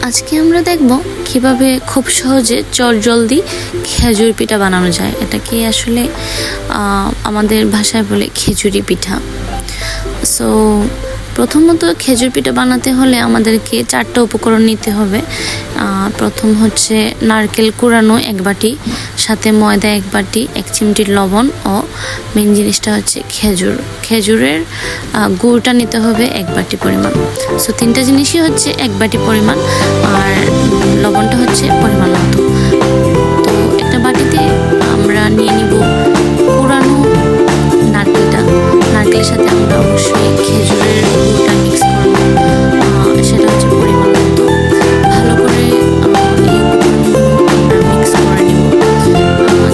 আজকে আমরা দেখব কিভাবে খুব সহজে চটজলদি খেজুর পিঠা বানানো যায়। এটাকে আসলে আমাদের ভাষায় বলে খেজুরি পিঠা। সো প্রথমত খেজুর পিঠা বানাতে হলে আমাদেরকে 4টা উপকরণ নিতে হবে। প্রথম হচ্ছে নারকেল কুড়ানো 1 বাটি, সাথে ময়দা 1 বাটি, 1 চিমটি লবণ ও মেন জিনিসটা হচ্ছে খেজুরের গুড়টা নিতে হবে 1 বাটি পরিমাণ। সো 3টা জিনিসই হচ্ছে 1 বাটি পরিমাণ, আর লবণটা হচ্ছে পরিমাণ মতো। তো একটা বাটিতে আমরা নিয়ে নিব কুড়ানো নারকেলের সাথে আমরা অবশ্যই খেজুরের গুড়টা মিক্স করব, সেটা হচ্ছে পরিমাণ মতো। ভালো করে এই মিক্স করে নিব।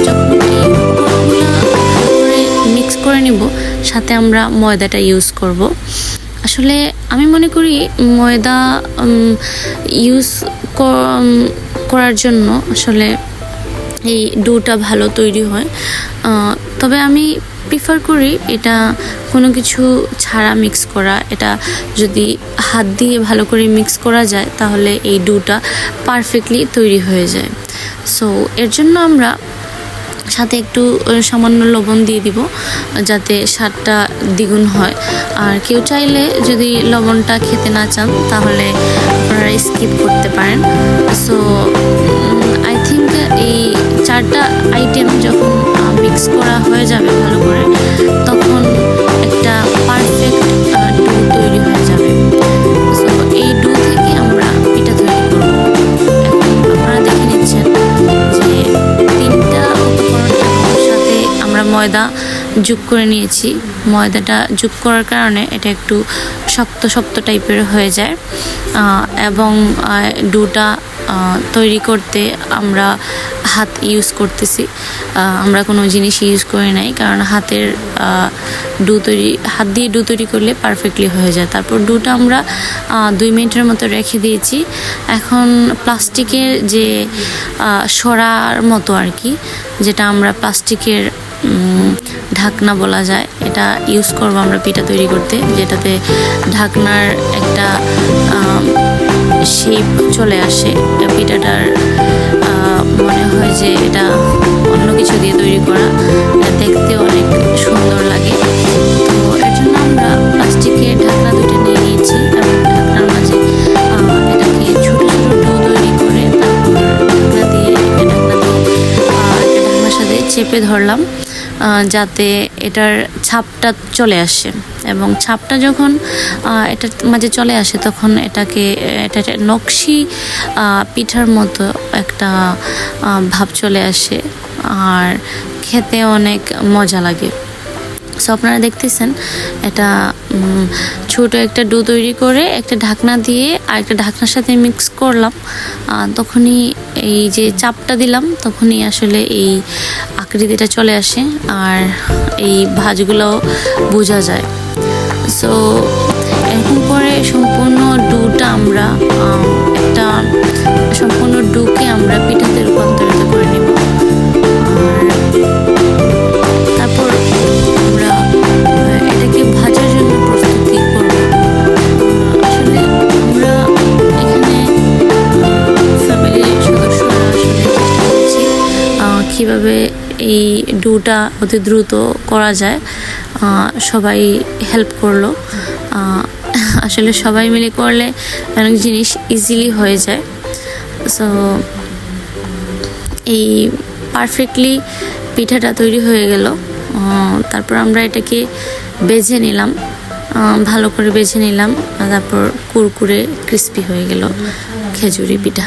যখন এই উপকরণগুলো ভালো করে মিক্স করে নিব, সাথে আমরা ময়দাটা ইউজ করব। আসলে আমি মনে করি ময়দা ইউজ করার জন্য আসলে এই ডোটা ভালো তৈরি হয়। তবে আমি প্রিফার করি এটা কোনো কিছু ছাড়া মিক্স করা। এটা যদি হাত দিয়ে ভালো করে মিক্স করা যায় তাহলে এই ডোটা পারফেক্টলি তৈরি হয়ে যায়। সো এর জন্য আমরা সাথে একটু সামান্য লবণ দিয়ে দিব যাতে স্বাদটা দ্বিগুণ হয়। আর কেউ চাইলে যদি লবণটা খেতে না চান তাহলে আপনারা স্কিপ করতে পারেন। সো আই থিঙ্ক এই 4টা আইটেম যখন মিক্স করা হয়ে যাবে ভালো করে, তখন একটা পারফেক্ট ডো তৈরি হয়ে যাবে। সো এই ডো থেকে আমরা পিঠা তৈরি করব। এখন আপনারা দেখে নিচ্ছেন যে 3টা উপকরণ সাথে আমরা ময়দা যোগ করে নিয়েছি। ময়দাটা যোগ করার কারণে এটা একটু শক্ত টাইপের হয়ে যায়, এবং ডোটা তৈরি করতে আমরা হাত ইউজ করতেছি। আমরা কোনো জিনিস ইউজ করি নাই, কারণ হাত দিয়ে ডো তৈরি করলে পারফেক্টলি হয়ে যায়। তারপর ডোটা আমরা 2 মিনিটের মতো রেখে দিয়েছি। এখন প্লাস্টিকের যে সরার মতো আর কি, যেটা আমরা প্লাস্টিকের ঢাকনা বলা যায়, এটা ইউজ করব আমরা পিঠা তৈরি করতে, যেটাতে ঢাকনার একটা শেপ চলে আসে। পিঠাটার মনে হয় যে এটা অন্য কিছু দিয়ে তৈরি করা, দেখতে অনেক সুন্দর লাগে। তো এর জন্য আমরা প্লাস্টিকের ঢাকনা 2টা নিয়ে নিয়েছি, এবং ঢাকনার মাঝে এটাকে ছোট ডো তৈরি করে তারপর ঢাকনার সাথে চেপে ধরলাম যাতে এটার ছাপটা চলে আসে। এবং ছাপটা যখন এটার মাঝে চলে আসে তখন এটা নকশি পিঠার মতো একটা ভাব চলে আসে, আর খেতে অনেক মজা লাগে। সো আপনারা দেখতেছেন এটা ছোট একটা ডো তৈরি করে একটা ঢাকনা দিয়ে আর একটা ঢাকনার সাথে মিক্স করলাম। তখনই এই যে চাপটা দিলাম তখনই আসলে এই আকৃতিটা চলে আসে, আর এই ভাঁজগুলোও বোঝা যায়। সো এরকম করে সম্পূর্ণ ডোটা আমরা সম্পূর্ণ ডোকে আমরা পিঠাতে রূপান্তরিত করে নিব। তারপর আমরা এটাকে ভাজার জন্য প্রস্তুতি করব। আসলে আমরা এখানে ফ্যামিলির সদস্যরা আসলে চেষ্টা করছি কীভাবে এই ডোটা অতি দ্রুত করা যায়। সবাই হেল্প করলো। আসলে সবাই মিলে করলে অনেক জিনিস ইজিলি হয়ে যায়। সো এই পারফেক্টলি পিঠাটা তৈরি হয়ে গেল। তারপর আমরা এটাকে বেজে নিলাম, ভালো করে বেজে নিলাম। তারপর কুরকুরে ক্রিস্পি হয়ে গেল খেজুরি পিঠা।